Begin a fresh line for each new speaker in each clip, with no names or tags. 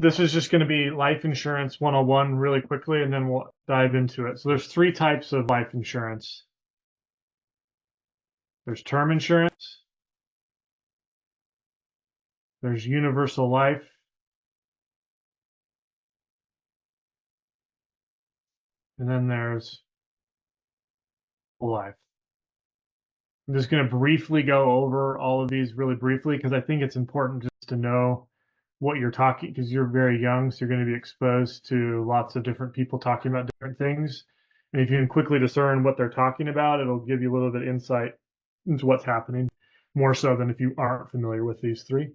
this is just going to be life insurance 101 really quickly, and then we'll dive into it. So there's three types of life insurance. There's term insurance, there's universal life, and then there's whole life. I'm just going to briefly go over all of these really briefly because I think it's important just to know what you're talking, because you're very young, so you're going to be exposed to lots of different people talking about different things. And if you can quickly discern what they're talking about, it'll give you a little bit of insight into what's happening, more so than if you aren't familiar with these three.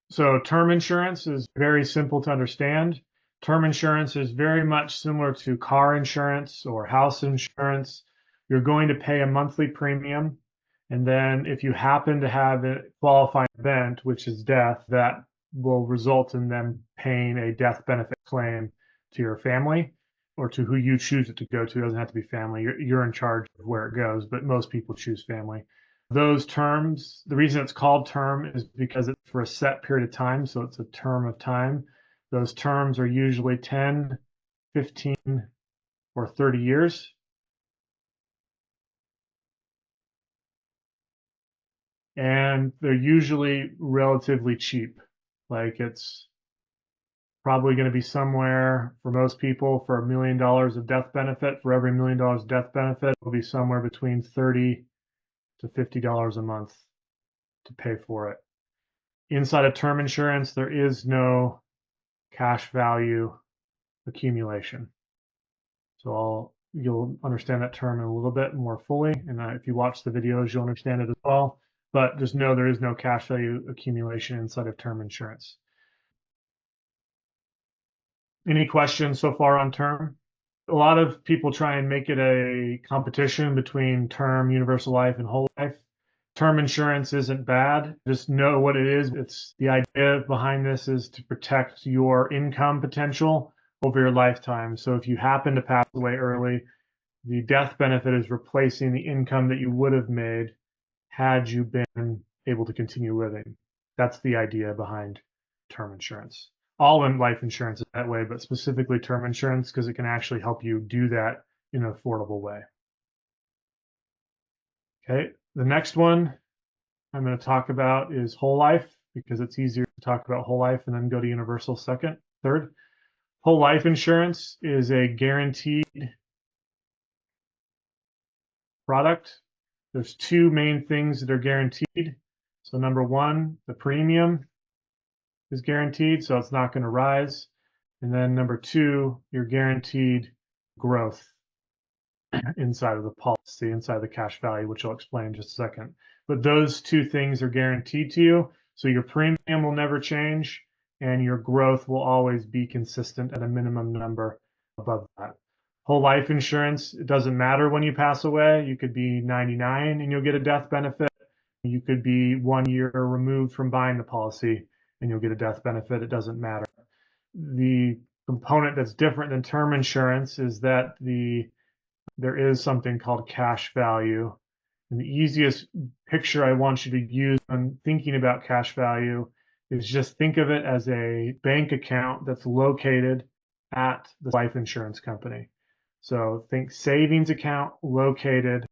So term insurance is very simple to understand. Term insurance is very much similar to car insurance or house insurance. You're going to pay a monthly premium. And then if you happen to have a qualifying event, which is death, that will result in them paying a death benefit claim to your family or to who you choose it to go to. It doesn't have to be family. You're in charge of where it goes, but most people choose family. Those terms, the reason it's called term is because it's for a set period of time. So it's a term of time. Those terms are usually 10, 15, or 30 years. And they're usually relatively cheap. Like it's probably going to be somewhere for most people for $1 million of death benefit. For every $1 million of death benefit, it will be somewhere between $30 to $50 a month to pay for it. Inside of term insurance, there is no cash value accumulation. So you'll understand that term in a little bit more fully. And if you watch the videos, you'll understand it as well. But just know there is no cash value accumulation inside of term insurance. Any questions so far on term? A lot of people try and make it a competition between term, universal life, and whole life. Term insurance isn't bad. Just know what it is. It's the idea behind this is to protect your income potential over your lifetime. So if you happen to pass away early, the death benefit is replacing the income that you would have made had you been able to continue living. That's the idea behind term insurance. All in life insurance is that way, but specifically term insurance because it can actually help you do that in an affordable way. Okay, the next one I'm going to talk about is whole life because it's easier to talk about whole life and then go to universal third. Whole life insurance is a guaranteed product. There's two main things that are guaranteed. So number one, the premium is guaranteed, so it's not going to rise. And then number two, you're guaranteed growth inside of the policy, inside the cash value, which I'll explain in just a second. But those two things are guaranteed to you. So your premium will never change and your growth will always be consistent at a minimum number above that. Whole life insurance, it doesn't matter when you pass away. You could be 99 and you'll get a death benefit. You could be 1 year removed from buying the policy and you'll get a death benefit. It doesn't matter. The component that's different than term insurance is that there is something called cash value. And the easiest picture I want you to use when thinking about cash value is just think of it as a bank account that's located at the life insurance company. So think savings account located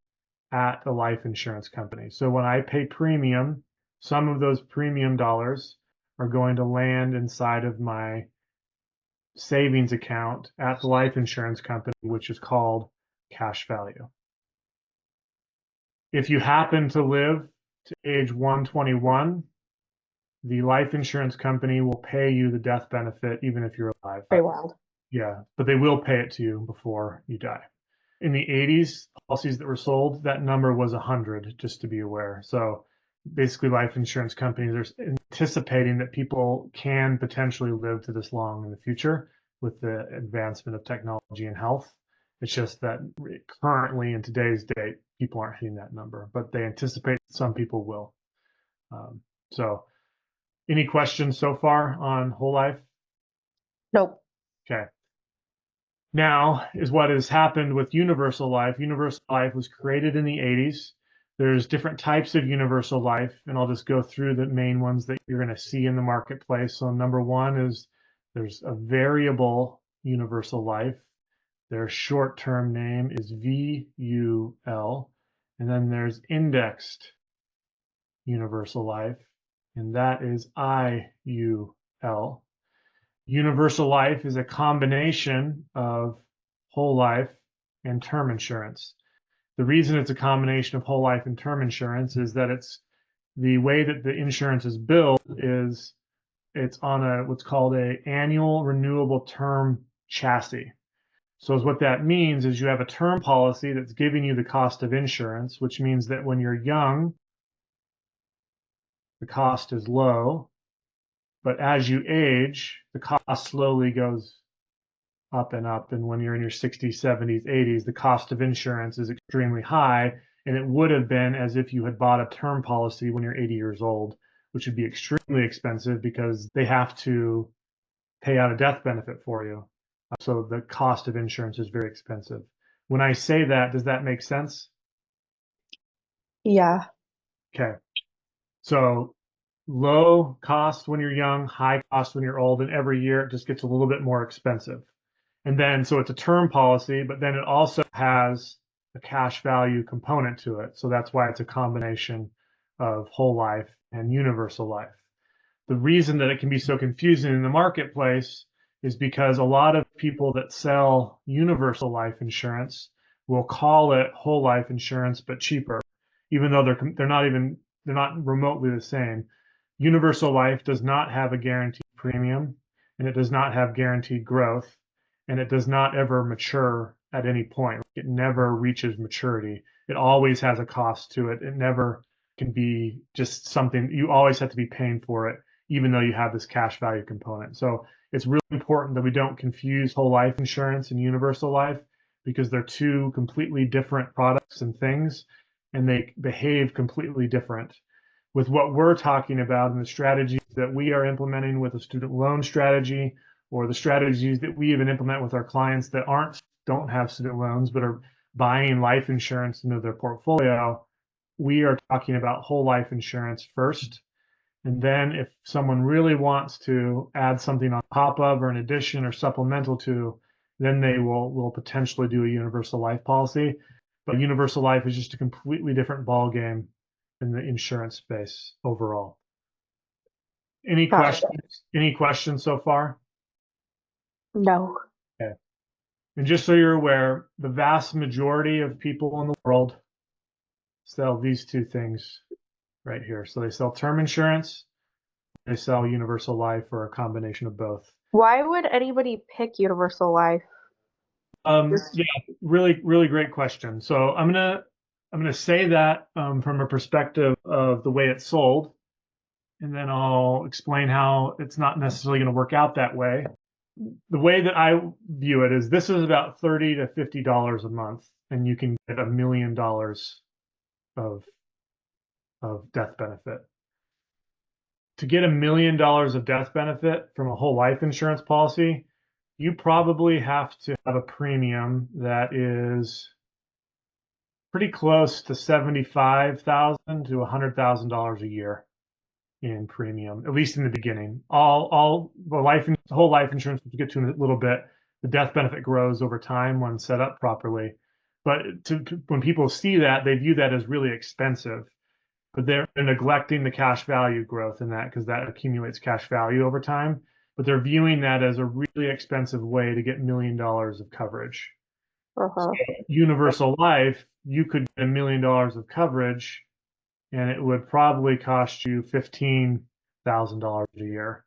at the life insurance company. So when I pay premium, some of those premium dollars are going to land inside of my savings account at the life insurance company, which is called cash value. If you happen to live to age 121, the life insurance company will pay you the death benefit even if you're alive.
Very wild.
Yeah, but they will pay it to you before you die. In the 80s, policies that were sold, that number was 100, just to be aware. So basically life insurance companies are anticipating that people can potentially live to this long in the future with the advancement of technology and health. It's just that currently in today's date, people aren't hitting that number, but they anticipate some people will. So any questions so far on whole life?
Nope.
Okay. Now is what has happened with universal life. Universal life was created in the 80s. There's different types of universal life, and I'll just go through the main ones that you're going to see in the marketplace. So number one is There's a variable universal life. Their short-term name is VUL. And then there's indexed universal life, and that is IUL. Universal life is a combination of whole life and term insurance. The reason it's a combination of whole life and term insurance is that it's the way that the insurance is billed is it's on a what's called a annual renewable term chassis. So what that means is you have a term policy that's giving you the cost of insurance, which means that when you're young, the cost is low, but as you age, the cost slowly goes up and up. And when you're in your 60s, 70s, 80s, the cost of insurance is extremely high. And it would have been as if you had bought a term policy when you're 80 years old, which would be extremely expensive because they have to pay out a death benefit for you. So the cost of insurance is very expensive. When I say that, does that make sense?
Yeah.
Okay. So low cost when you're young, high cost when you're old, and every year it just gets a little bit more expensive. And then, so it's a term policy, but then it also has a cash value component to it. So that's why it's a combination of whole life and universal life. The reason that it can be so confusing in the marketplace is because a lot of people that sell universal life insurance will call it whole life insurance, but cheaper, even though they're not remotely the same. Universal life does not have a guaranteed premium, and it does not have guaranteed growth, and it does not ever mature at any point. It never reaches maturity. It always has a cost to it. It never can be just something you always have to be paying for it, even though you have this cash value component. So it's really important that we don't confuse whole life insurance and universal life because they're two completely different products and things, and they behave completely different. With what we're talking about and the strategies that we are implementing with a student loan strategy, or the strategies that we even implement with our clients that don't have student loans but are buying life insurance into their portfolio, we are talking about whole life insurance first. And then if someone really wants to add something on top of or an addition or supplemental to, then they will potentially do a universal life policy. But universal life is just a completely different ball game in the insurance space overall. Any
Gotcha.
questions? Any questions so far?
No.
Okay. And just so you're aware, the vast majority of people in the world sell these two things right here. So they sell term insurance, they sell universal life, or a combination of both.
Why would anybody pick universal life?
Yeah, really, really great question. So I'm gonna say that from a perspective of the way it's sold, and then I'll explain how it's not necessarily going to work out that way. The way that I view it is this is about $30 to $50 a month, and you can get $1 million of death benefit. To get $1 million of death benefit from a whole life insurance policy, you probably have to have a premium that is pretty close to $75,000 to $100,000 a year in premium, at least in the beginning. All the whole life insurance, which we'll get to in a little bit, the death benefit grows over time when set up properly. But when people see that, they view that as really expensive. But they're neglecting the cash value growth in that because that accumulates cash value over time. But they're viewing that as a really expensive way to get $1 million of coverage. So universal life, you could get $1 million of coverage, and it would probably cost you $15,000 a year,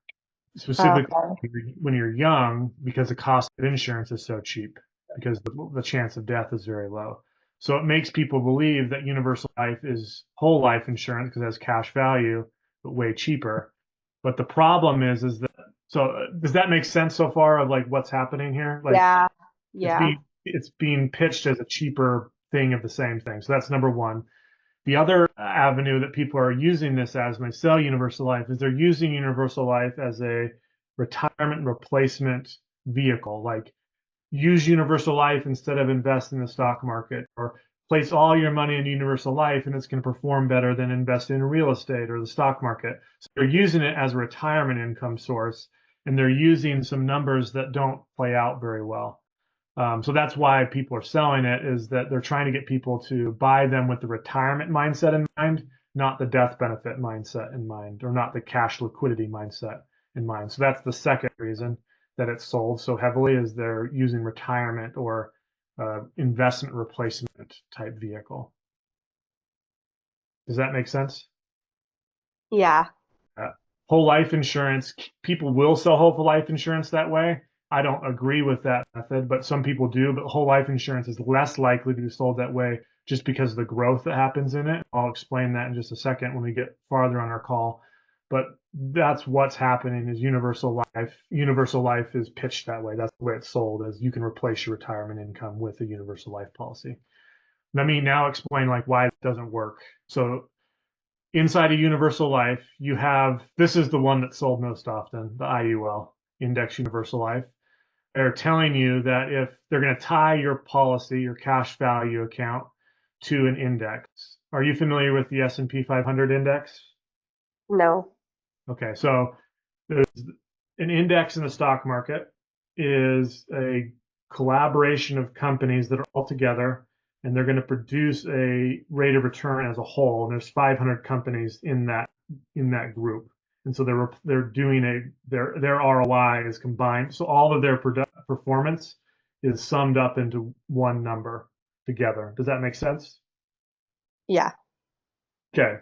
specifically when you're young, because the cost of insurance is so cheap, because the chance of death is very low. So it makes people believe that universal life is whole life insurance because it has cash value, but way cheaper. But the problem is that, so does that make sense so far of like what's happening here? Like,
yeah.
it's being pitched as a cheaper thing of the same thing. So that's number one. The other avenue that people are using this as when they sell universal life is they're using universal life as a retirement replacement vehicle. Like use universal life instead of invest in the stock market, or place all your money in universal life and it's going to perform better than invest in real estate or the stock market. So they're using it as a retirement income source. and they're using some numbers that don't play out very well. So that's why people are selling it, is that they're trying to get people to buy them with the retirement mindset in mind, not the death benefit mindset in mind, or not the cash liquidity mindset in mind. So that's the second reason that it's sold so heavily, is they're using retirement or investment replacement type vehicle. Does that make sense?
Yeah.
Whole life insurance, people will sell whole life insurance that way. I don't agree with that method, but some people do. But whole life insurance is less likely to be sold that way just because of the growth that happens in it. I'll explain that in just a second when we get farther on our call. But that's what's happening is universal life. Universal life is pitched that way. That's the way it's sold, as you can replace your retirement income with a universal life policy. Let me now explain like why it doesn't work. So inside a universal life, you have, this is the one that's sold most often, the IUL, Index Universal Life. They're telling you that if they're going to tie your policy, your cash value account, to an index. Are you familiar with the S&P 500 index?
No.
Okay, so there's an index in the stock market is a collaboration of companies that are all together, and they're going to produce a rate of return as a whole. And there's 500 companies in that group, and so they're doing their ROI is combined. So all of their performance is summed up into one number together. Does that make sense?
Yeah.
Okay.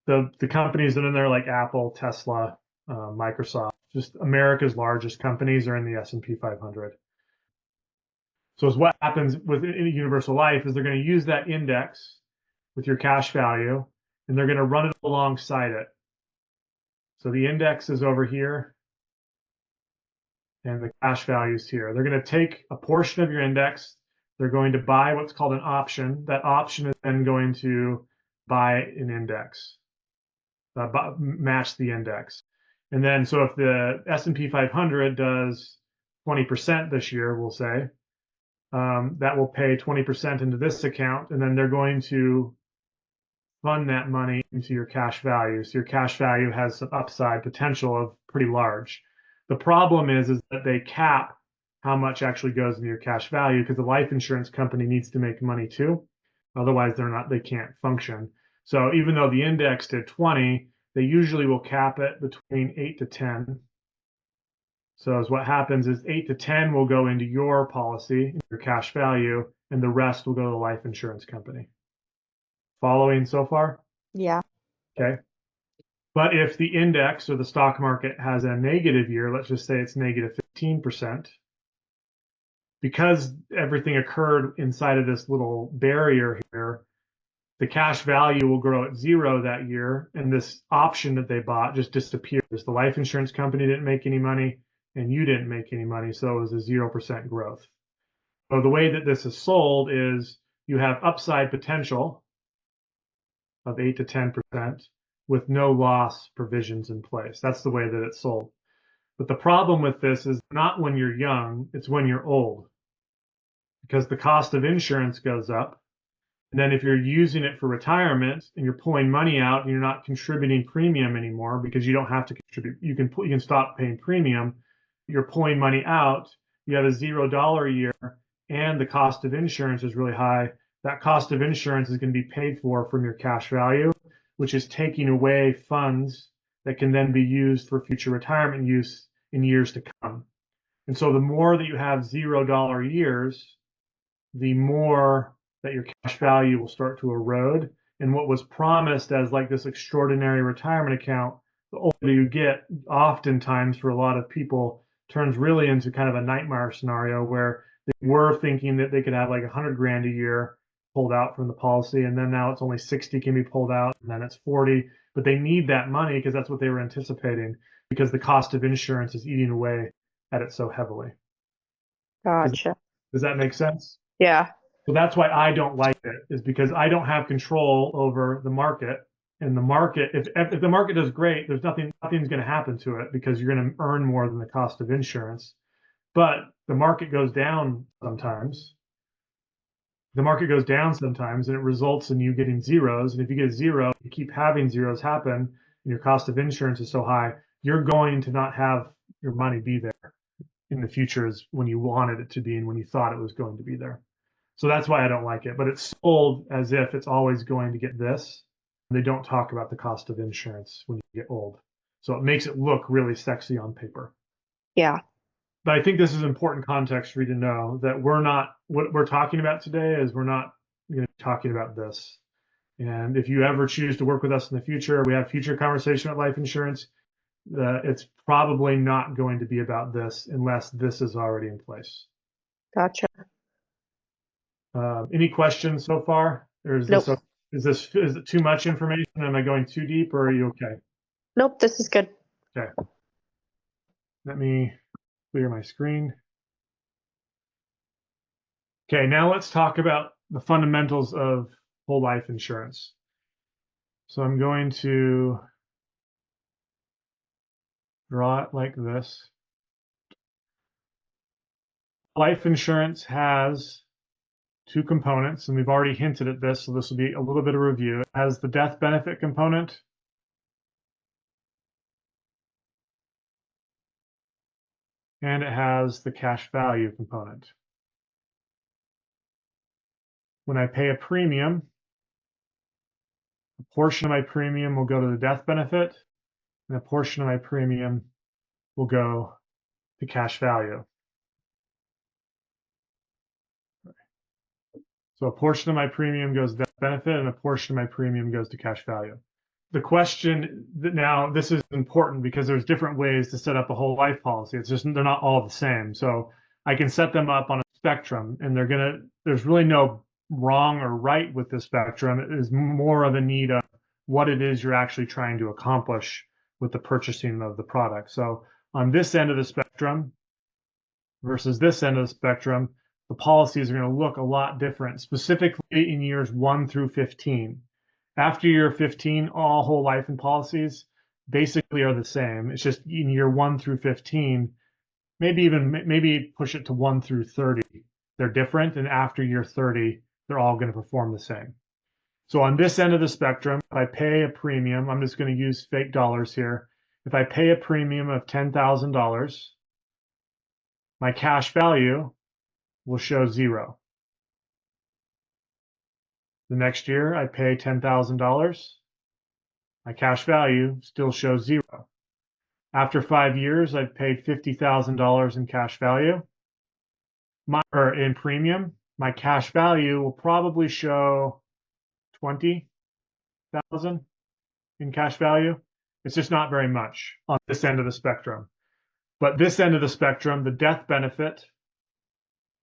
The companies that are in there, like Apple, Tesla, Microsoft, just America's largest companies, are in the S&P 500. So is what happens with universal life is they're going to use that index with your cash value, and they're going to run it alongside it. So the index is over here, and the cash value is here. They're going to take a portion of your index. They're going to buy what's called an option. That option is then going to buy an index, match the index. And then, so if the S&P 500 does 20% this year, we'll say, that will pay 20% into this account, and then they're going to fund that money into your cash value. So your cash value has some upside potential of pretty large. The problem is that they cap how much actually goes into your cash value, because the life insurance company needs to make money too. Otherwise, they can't function. So even though the index did 20, they usually will cap it between 8 to 10. So as what happens is 8 to 10 will go into your policy, your cash value, and the rest will go to the life insurance company. Following so far?
Yeah.
Okay. But if the index or the stock market has a negative year, let's just say it's negative 15%, because everything occurred inside of this little barrier here, the cash value will grow at zero that year, and this option that they bought just disappears. The life insurance company didn't make any money, and you didn't make any money, so it was a 0% growth. So the way that this is sold is you have upside potential of 8 to 10% with no loss provisions in place. That's the way that it's sold. But the problem with this is not when you're young, it's when you're old, because the cost of insurance goes up. And then if you're using it for retirement and you're pulling money out and you're not contributing premium anymore because you don't have to contribute, you can stop paying premium. You're pulling money out, you have a $0 a year, and the cost of insurance is really high. That cost of insurance is going to be paid for from your cash value, which is taking away funds that can then be used for future retirement use in years to come. And so the more that you have $0 years, the more that your cash value will start to erode. And what was promised as like this extraordinary retirement account, the older you get, oftentimes for a lot of people, turns really into kind of a nightmare scenario where they were thinking that they could have like 100 grand a year pulled out from the policy, and then now it's only 60 can be pulled out, and then it's 40. But they need that money because that's what they were anticipating, because the cost of insurance is eating away at it so heavily.
Gotcha.
Does that make sense?
Yeah.
So that's why I don't like it, is because I don't have control over the market. And the market, if the market does great, nothing's going to happen to it because you're going to earn more than the cost of insurance. But the market goes down sometimes. The market goes down sometimes, and it results in you getting zeros. And if you get a zero, you keep having zeros happen, and your cost of insurance is so high, you're going to not have your money be there in the future is when you wanted it to be and when you thought it was going to be there. So that's why I don't like it. But it's sold as if it's always going to get this. They don't talk about the cost of insurance when you get old. So it makes it look really sexy on paper.
Yeah.
But I think this is important context for you to know that what we're talking about today is we're not talking about this. And if you ever choose to work with us in the future, we have future conversation about life insurance. It's probably not going to be about this unless this is already in place.
Gotcha.
Any questions so far? Or is
Nope.
is it too much information? Am I going too deep, or are you okay?
Nope, this is good.
Okay. Let me clear my screen. Okay, now let's talk about the fundamentals of whole life insurance. So I'm going to draw it like this. Life insurance has two components, and we've already hinted at this, so this will be a little bit of review. It has the death benefit component, and it has the cash value component. When I pay a premium, a portion of my premium will go to the death benefit, and a portion of my premium will go to cash value. So a portion of my premium goes to death benefit, and a portion of my premium goes to cash value. The question that now, this is important because there's different ways to set up a whole life policy. It's just they're not all the same. So I can set them up on a spectrum, and there's really no wrong or right with this spectrum. It is more of a need of what it is you're actually trying to accomplish with the purchasing of the product. So on this end of the spectrum versus this end of the spectrum, the policies are going to look a lot different, specifically in years 1 through 15. After year 15, all whole life and policies basically are the same. It's just in year 1 through 15, maybe push it to 1 through 30. They're different, and after year 30, they're all going to perform the same. So on this end of the spectrum, if I pay a premium, I'm just going to use fake dollars here. If I pay a premium of $10,000, my cash value will show 0. The next year, I pay $10,000. My cash value still shows 0. After 5 years, I've paid $50,000 in cash value. Or in premium, my cash value will probably show 20,000 in cash value. It's just not very much on this end of the spectrum. But this end of the spectrum, the death benefit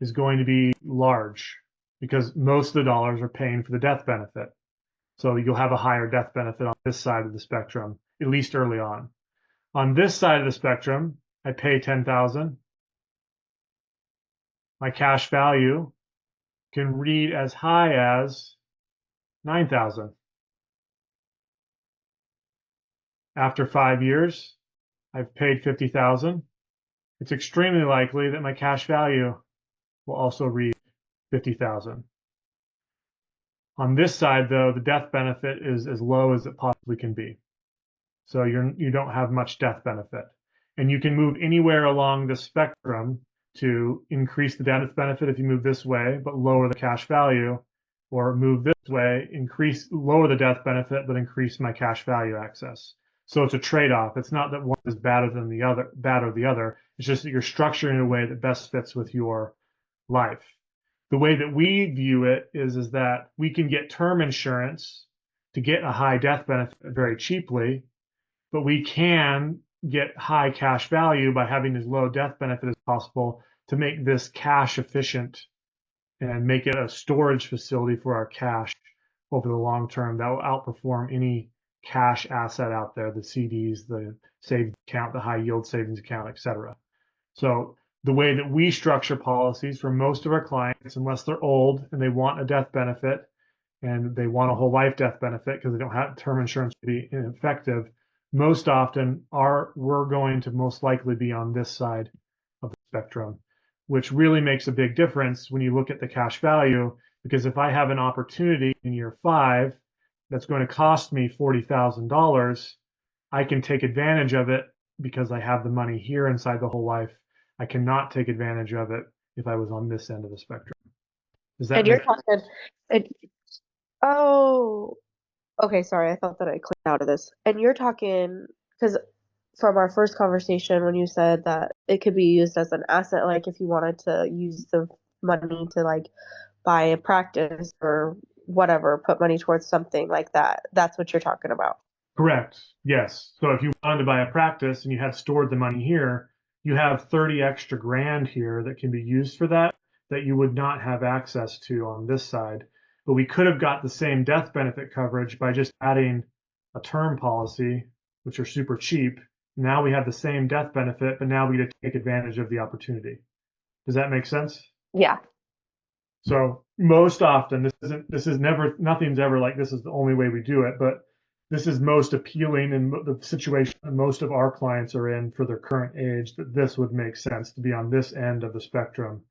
is going to be large because most of the dollars are paying for the death benefit. So you'll have a higher death benefit on this side of the spectrum, at least early on. On this side of the spectrum, I pay 10,000. My cash value can read as high as 9,000. After 5 years, I've paid 50,000. It's extremely likely that my cash value will also read 50,000. On this side, though, the death benefit is as low as it possibly can be. So you don't have much death benefit. And you can move anywhere along the spectrum to increase the death benefit if you move this way, but lower the cash value, or move this way, lower the death benefit, but increase my cash value access. So it's a trade-off. It's not that one is better than the other, bad or the other. It's just that you're structuring in a way that best fits with your life. The way that we view it is that we can get term insurance to get a high death benefit very cheaply, but we can get high cash value by having as low death benefit as possible to make this cash efficient and make it a storage facility for our cash over the long term that will outperform any cash asset out there, the CDs, the savings account, the high yield savings account, etc. So the way that we structure policies for most of our clients, unless they're old and they want a death benefit and they want a whole life death benefit because they don't have term insurance to be effective, most often we're going to most likely be on this side of the spectrum, which really makes a big difference when you look at the cash value, because if I have an opportunity in year 5 that's going to cost me $40,000, I can take advantage of it because I have the money here inside the whole life. I cannot take advantage of it if I was on this end of the spectrum. Does that
And you're
make
talking, and, oh, okay, sorry, I thought that I clicked out of this. And you're talking, because from our first conversation, when you said that it could be used as an asset, like if you wanted to use the money to like buy a practice or whatever, put money towards something like that. That's what you're talking about.
correct? Yes. So if you wanted to buy a practice and you had stored the money here, you have 30 extra grand here that can be used for that you would not have access to on this side. But we could have got the same death benefit coverage by just adding a term policy, which are super cheap. Now we have the same death benefit, but now we get to take advantage of the opportunity. Does that make sense?
Yeah.
So most often, this is never, nothing's ever like this is the only way we do it, but this is most appealing in the situation that most of our clients are in for their current age, that this would make sense to be on this end of the spectrum,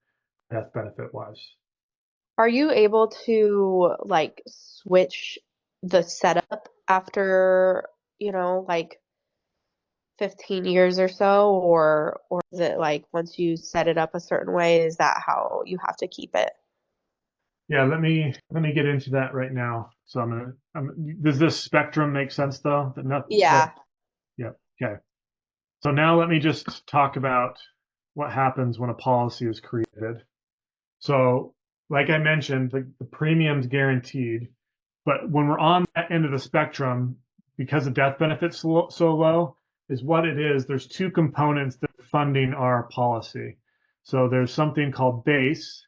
death benefit wise.
Are you able to like switch the setup after, like 15 years or so, or is it like once you set it up a certain way, is that how you have to keep it?
Yeah, let me get into that right now. So does this spectrum make sense though?
Yeah.
Yeah, okay. So now let me just talk about what happens when a policy is created. So, like I mentioned, the premium's guaranteed, but when we're on that end of the spectrum, because the death benefit's so low, is what it is. There's two components that are funding our policy. So there's something called base,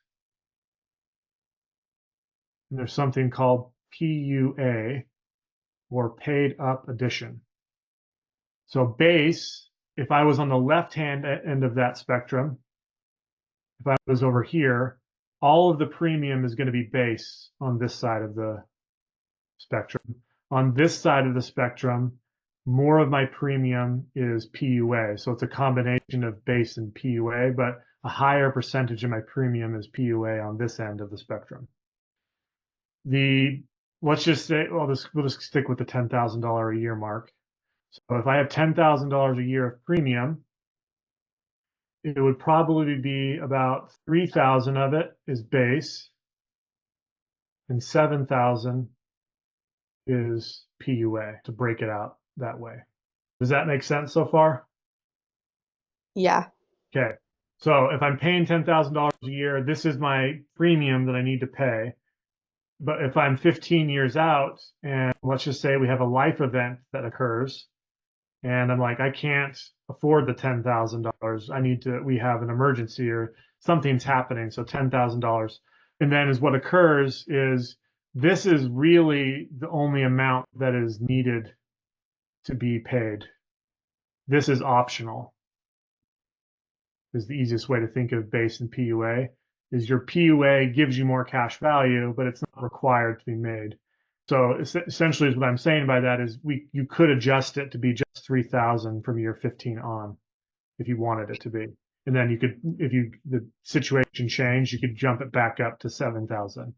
and there's something called PUA, or paid up addition. So base, if I was on the left-hand end of that spectrum, if I was over here, all of the premium is going to be base on this side of the spectrum. On this side of the spectrum, more of my premium is PUA. So it's a combination of base and PUA, but a higher percentage of my premium is PUA on this end of the spectrum. The Let's just say, well, we'll just stick with the $10,000 a year mark. So if I have $10,000 a year of premium, it would probably be about 3,000 of it is base and 7,000 is PUA, to break it out that way. Does that make sense so far?
Yeah.
Okay. So if I'm paying $10,000 a year, this is my premium that I need to pay. But if I'm 15 years out and let's just say we have a life event that occurs and I'm like, I can't afford the $10,000. We have an emergency or something's happening. So $10,000. And then is what occurs is this is really the only amount that is needed to be paid. This is optional, is the easiest way to think of base and PUA. Is your PUA gives you more cash value, but it's not required to be made. So essentially, is what I'm saying by that is you could adjust it to be just 3,000 from year 15 on, if you wanted it to be, and then you could, if the situation changed, you could jump it back up to 7,000.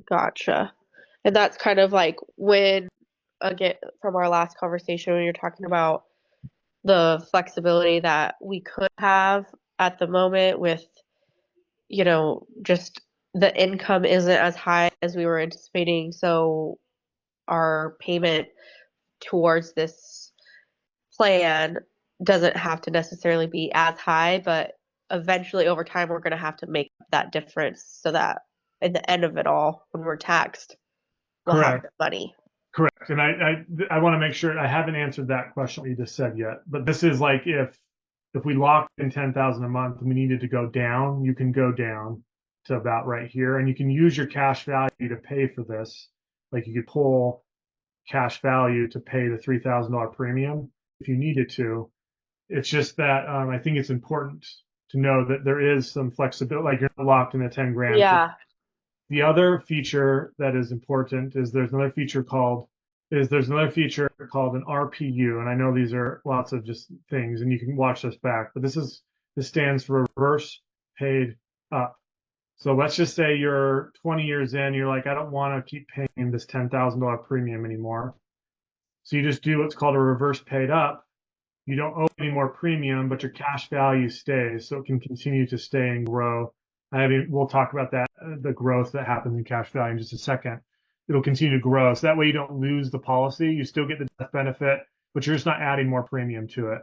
Gotcha. And that's kind of like when, again, from our last conversation, when you're talking about the flexibility that we could have at the moment with, just the income isn't as high as we were anticipating. So our payment towards this plan doesn't have to necessarily be as high, but eventually over time, we're going to have to make that difference so that at the end of it all, when we're taxed, we'll have
Correct.
the money.
Correct. And I want to make sure I haven't answered that question you just said yet. But this is like if we locked in 10,000 a month and we needed to go down, you can go down to about right here, and you can use your cash value to pay for this. Like you could pull cash value to pay the $3,000 premium if you needed to. It's just that I think it's important to know that there is some flexibility. Like you're not locked in the 10 grand.
Yeah.
The other feature that is important is there's another feature called an RPU, and I know these are lots of just things, and you can watch this back, but this stands for reverse paid up. So let's just say you're 20 years in, you're like, I don't want to keep paying this $10,000 premium anymore. So you just do what's called a reverse paid up, You don't owe any more premium, but your cash value stays, so it can continue to stay and grow. We'll talk about that, the growth that happens in cash value in just a second. It'll continue to grow, so that way you don't lose the policy. You still get the death benefit, but you're just not adding more premium to it.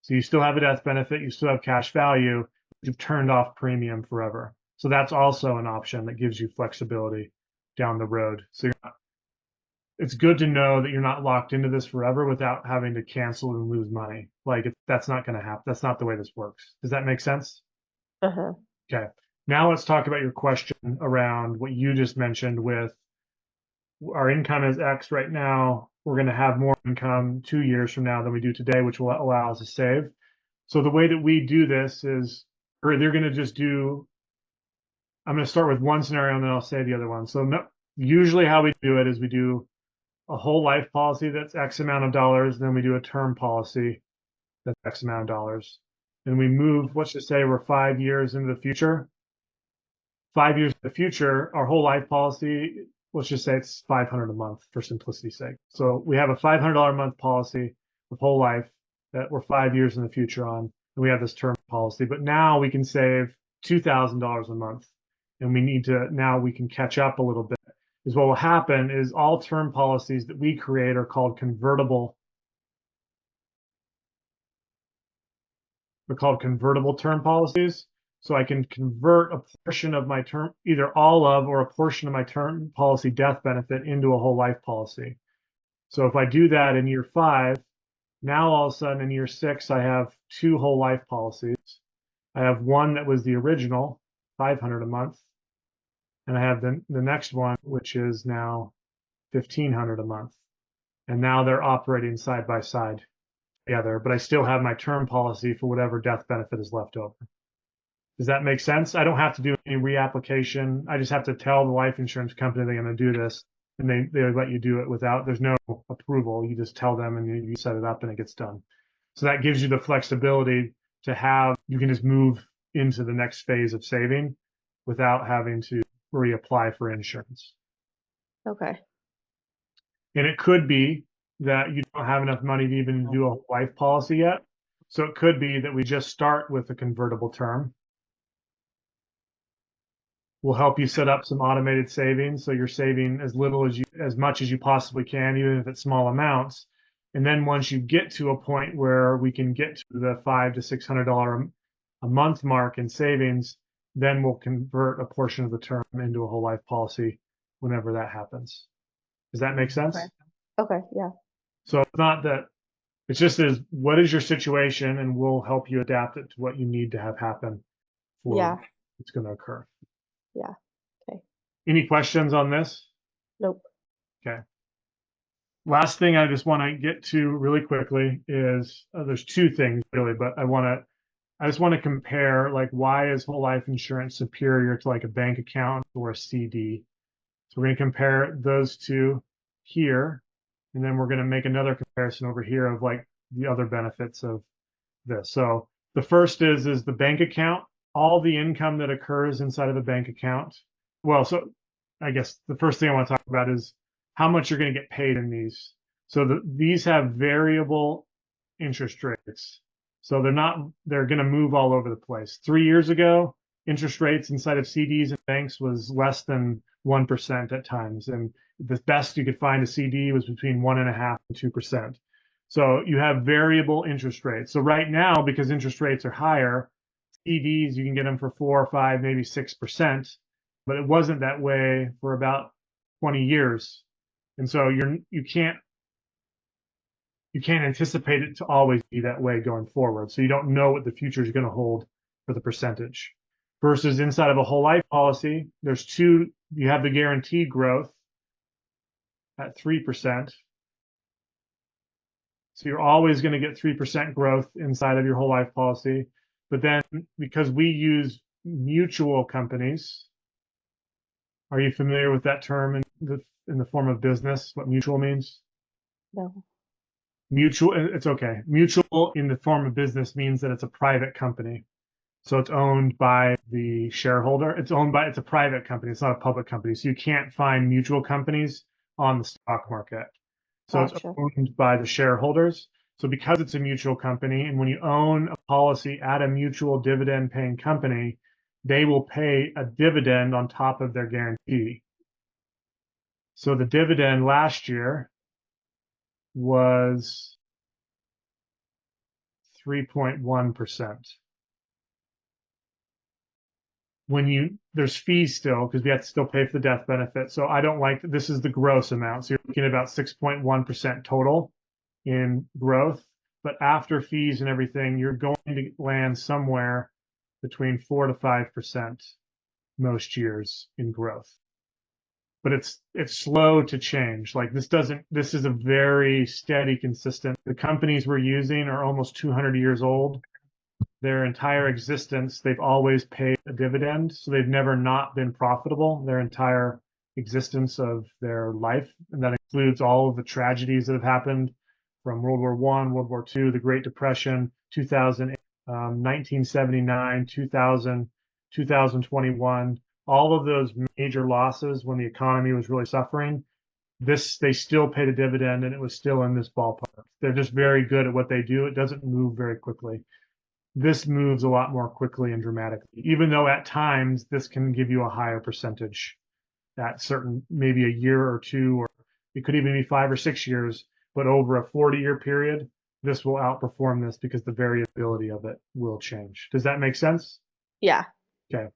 So you still have a death benefit, you still have cash value, but you've turned off premium forever. So that's also an option that gives you flexibility down the road. So it's good to know that you're not locked into this forever without having to cancel and lose money. That's not going to happen. That's not the way this works. Does that make sense?
Uh-huh.
Okay. Now let's talk about your question around what you just mentioned with our income is X right now. We're going to have more income 2 years from now than we do today, which will allow us to save. So the way that we do this is, or they're going to just do, I'm going to start with one scenario and then I'll say the other one. So usually how we do it is we do a whole life policy that's X amount of dollars, then we do a term policy that's X amount of dollars. And we move, let's just say we're 5 years into the future. 5 years in the future, our whole life policy, let's just say it's $500 a month for simplicity's sake. So we have a $500 a month policy of whole life that we're 5 years in the future on, and we have this term policy. But now we can save $2,000 a month, and now we can catch up a little bit. Is what will happen is all term policies that we create are called convertible. They're called convertible term policies. So I can convert a portion of my term, either all of or a portion of my term policy death benefit into a whole life policy. So if I do that in year 5, now all of a sudden in year 6, I have 2 whole life policies. I have one that was the original, $500 a month. And I have the next one, which is now $1,500 a month. And now they're operating side by side together, but I still have my term policy for whatever death benefit is left over. Does that make sense? I don't have to do any reapplication. I just have to tell the life insurance company they're going to do this, and they let you do it without, there's no approval. You just tell them and you set it up and it gets done. So that gives you the flexibility to have, you can just move into the next phase of saving without having to reapply for insurance.
Okay.
And it could be that you don't have enough money to even do a life policy yet. So it could be that we just start with a convertible term. We'll help you set up some automated savings, so you're saving as much as you possibly can, even if it's small amounts. And then once you get to a point where we can get to the $500 to $600 a month mark in savings, then we'll convert a portion of the term into a whole life policy whenever that happens. Does that make sense?
Okay, yeah.
So it's not that, it's just what is your situation, and we'll help you adapt it to what you need to have happen for what's going to occur.
Yeah. Okay.
Any questions on this?
Nope.
Okay. Last thing I just want to get to really quickly is there's 2 things really, but I just want to compare, like, why is whole life insurance superior to like a bank account or a CD? So we're going to compare those 2 here, and then we're going to make another comparison over here of like the other benefits of this. So the first is the bank account, all the income that occurs inside of a bank account. Well, so I guess the first thing I want to talk about is how much you're going to get paid in these. So these have variable interest rates. So they're going to move all over the place. 3 years ago, interest rates inside of CDs and banks was less than 1% at times. And the best you could find a CD was between 1.5% and 2%. So you have variable interest rates. So right now, because interest rates are higher, CDs, you can get them for 4 or 5, maybe 6%, but it wasn't that way for about 20 years. And so you can't anticipate it to always be that way going forward. So you don't know what the future is going to hold for the percentage. Versus inside of a whole life policy, you have the guaranteed growth at 3%. So you're always going to get 3% growth inside of your whole life policy. But then because we use mutual companies, are you familiar with that term in the form of business, what mutual means?
No.
Mutual, it's okay. Mutual in the form of business means that it's a private company. So it's owned by the shareholder. It's a private company. It's not a public company. So you can't find mutual companies on the stock market. So It's owned by the shareholders. So because it's a mutual company, and when you own a policy at a mutual dividend paying company, they will pay a dividend on top of their guarantee. So the dividend last year was 3.1%. There's fees still because we have to still pay for the death benefit. So I don't like this is the gross amount. So you're looking at about 6.1% total in growth. But after fees and everything, you're going to land somewhere between 4 to 5% most years in growth. But it's slow to change. Like this is a very steady, consistent. The companies we're using are almost 200 years old. Their entire existence, they've always paid a dividend. So they've never not been profitable their entire existence of their life. And that includes all of the tragedies that have happened from World War I, World War II, the Great Depression, 2000, 1979, 2000, 2021, all of those major losses when the economy was really suffering. They still paid a dividend and it was still in this ballpark. They're just very good at what they do. It doesn't move very quickly. This moves a lot more quickly and dramatically, even though at times this can give you a higher percentage at certain, maybe a year or two, or it could even be 5 or 6 years, but over a 40-year period, this will outperform this because the variability of it will change. Does that make sense?
Yeah.
Okay.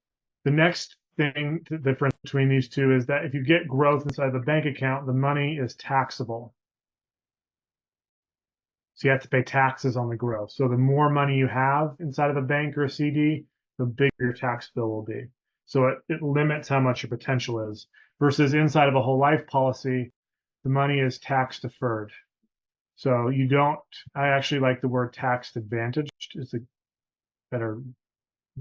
The next thing, the difference between these two is that if you get growth inside of a bank account, the money is taxable. So you have to pay taxes on the growth. So the more money you have inside of a bank or a CD, the bigger your tax bill will be. So it limits how much your potential is. Versus inside of a whole life policy, the money is tax deferred. So you don't, I actually like the word tax advantaged. It's a better,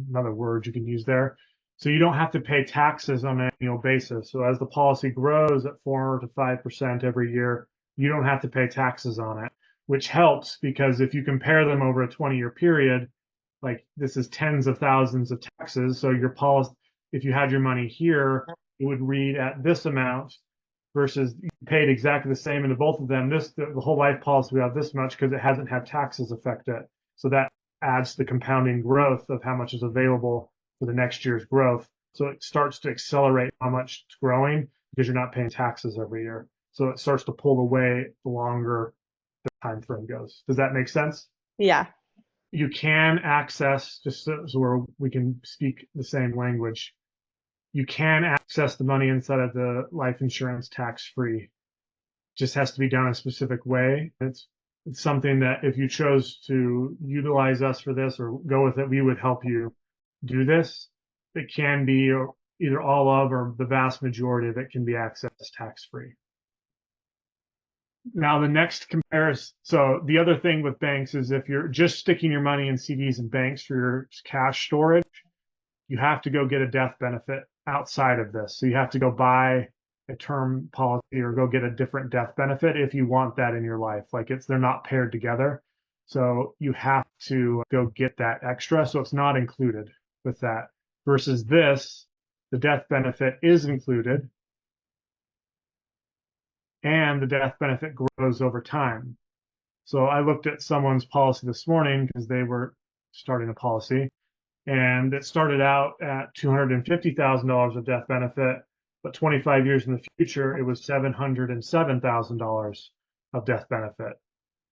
another word you can use there. So you don't have to pay taxes on an annual basis. So as the policy grows at 4 to 5% every year, you don't have to pay taxes on it, which helps because if you compare them over a 20-year period, like this is tens of thousands of taxes. So your policy, if you had your money here, it would read at this amount versus you paid exactly the same into both of them. The whole life policy we have this much because it hasn't had taxes affect it. So that adds to the compounding growth of how much is available for the next year's growth. So it starts to accelerate how much it's growing because you're not paying taxes every year. So it starts to pull away the longer the time frame goes. Does that make sense?
Yeah.
You can access, just so where we can speak the same language, you can access the money inside of the life insurance tax free. Just has to be done a specific way. It's something that if you chose to utilize us for this or go with it, we would help you do this. It can be either all of or the vast majority of it can be accessed tax free. Now the next comparison, so the other thing with banks is if you're just sticking your money in CDs and banks for your cash storage, you have to go get a death benefit outside of this. So you have to go buy a term policy or go get a different death benefit if you want that in your life. Like they're not paired together. So you have to go get that extra. So it's not included with that versus this, the death benefit is included and the death benefit grows over time. So I looked at someone's policy this morning because they were starting a policy and it started out at $250,000 of death benefit, but 25 years in the future, it was $707,000 of death benefit.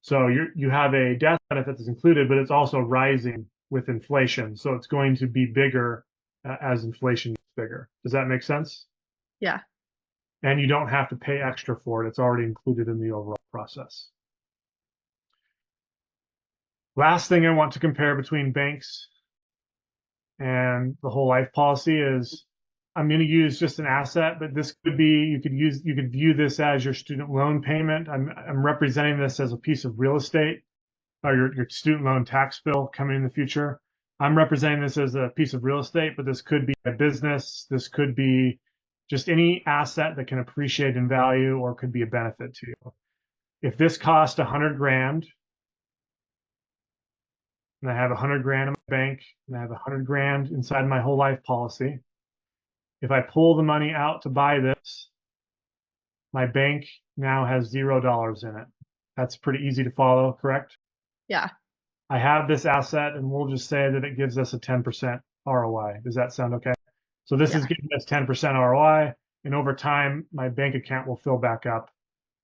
So you have a death benefit that's included, but it's also rising with inflation. So it's going to be bigger as inflation gets bigger. Does that make sense?
Yeah.
And you don't have to pay extra for it. It's already included in the overall process. Last thing I want to compare between banks and the whole life policy is I'm going to use just an asset, but this could be, you could view this as your student loan payment. I'm representing this as a piece of real estate or your student loan tax bill coming in the future. I'm representing this as a piece of real estate, but this could be a business. This could be just any asset that can appreciate in value or could be a benefit to you. If this cost 100 grand, and I have 100 grand in my bank, and I have 100 grand inside my whole life policy. If I pull the money out to buy this, my bank now has $0 in it. That's pretty easy to follow, correct?
Yeah.
I have this asset, and we'll just say that it gives us a 10% ROI. Does that sound okay? So this is
Yeah.
giving us 10% ROI, and over time, my bank account will fill back up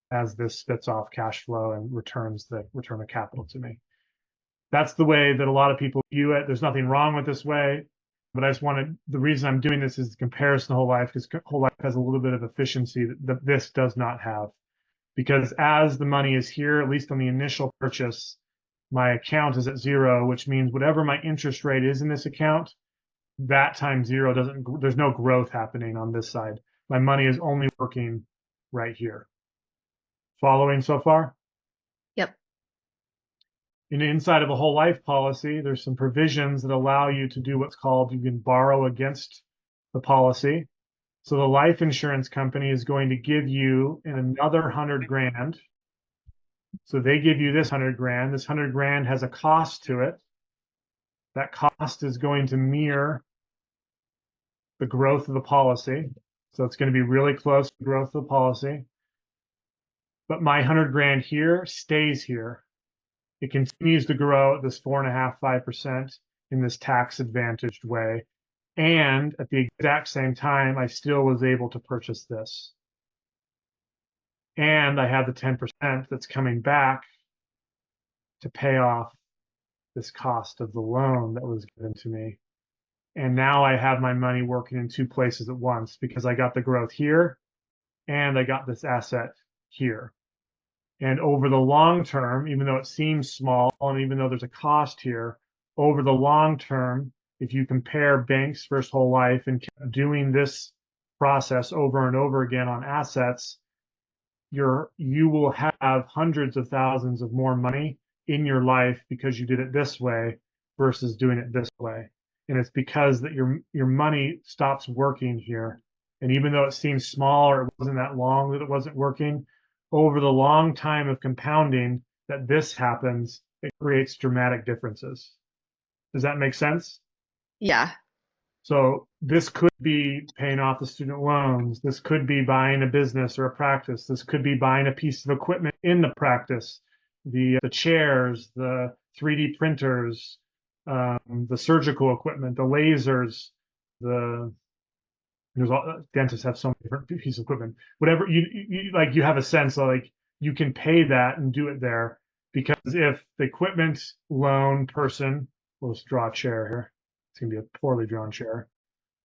as this spits off cash flow and returns the return of capital to me. That's the way that a lot of people view it. There's nothing wrong with this way, but I just wanted, the reason I'm doing this is the comparison to whole life, because whole life has a little bit of efficiency that this does not have. Because as the money is here, at least on the initial purchase, my account is at zero, which means whatever my interest rate is in this account, that times zero there's no growth happening on this side. My money is only working right here. Following so far?
Yep.
And inside of a whole life policy, there's some provisions that allow you to do what's called, you can borrow against the policy. So the life insurance company is going to give you another 100 grand. So they give you this 100 grand. This 100 grand has a cost to it. That cost is going to mirror the growth of the policy. So it's going to be really close to the growth of the policy. But my 100 grand here stays here. It continues to grow at this 4.5%, 5% in this tax advantaged way. And at the exact same time, I still was able to purchase this. And I have the 10% that's coming back to pay off this cost of the loan that was given to me. And now I have my money working in two places at once because I got the growth here and I got this asset here. And over the long term, even though it seems small and even though there's a cost here, over the long term, if you compare banks versus whole life and keep doing this process over and over again on assets, you will have hundreds of thousands of more money in your life because you did it this way versus doing it this way. And it's because that your money stops working here. And even though it seems small or it wasn't that long that it wasn't working, over the long time of compounding that this happens, it creates dramatic differences. Does that make sense?
Yeah.
So this could be paying off the student loans. This could be buying a business or a practice. This could be buying a piece of equipment in the practice, the chairs, the 3D printers, the surgical equipment, the lasers, dentists have so many different pieces of equipment. Whatever you like, you have a sense of like you can pay that and do it there because if the equipment loan person, let's draw a chair here. It's going to be a poorly drawn chair.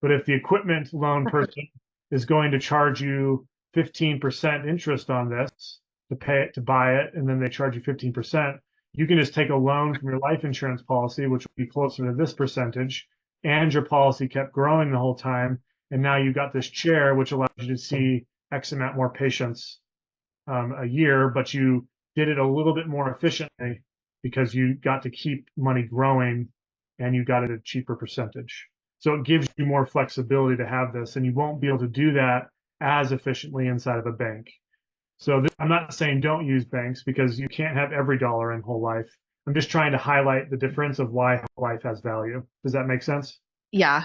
But if the equipment loan person is going to charge you 15% interest on this to pay it, to buy it, and then they charge you 15%, you can just take a loan from your life insurance policy, which will be closer to this percentage, and your policy kept growing the whole time. And now you've got this chair, which allows you to see X amount more patients a year, but you did it a little bit more efficiently because you got to keep money growing and you got it at a cheaper percentage. So it gives you more flexibility to have this, and you won't be able to do that as efficiently inside of a bank. So I'm not saying don't use banks because you can't have every dollar in whole life. I'm just trying to highlight the difference of why whole life has value. Does that make sense?
Yeah.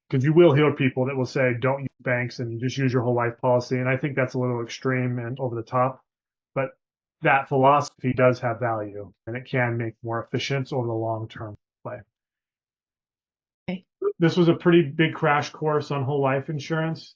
Because you will hear people that will say don't use banks and just use your whole life policy. And I think that's a little extreme and over the top. But that philosophy does have value and it can make more efficient over the long term play.
Okay.
This was a pretty big crash course on whole life insurance.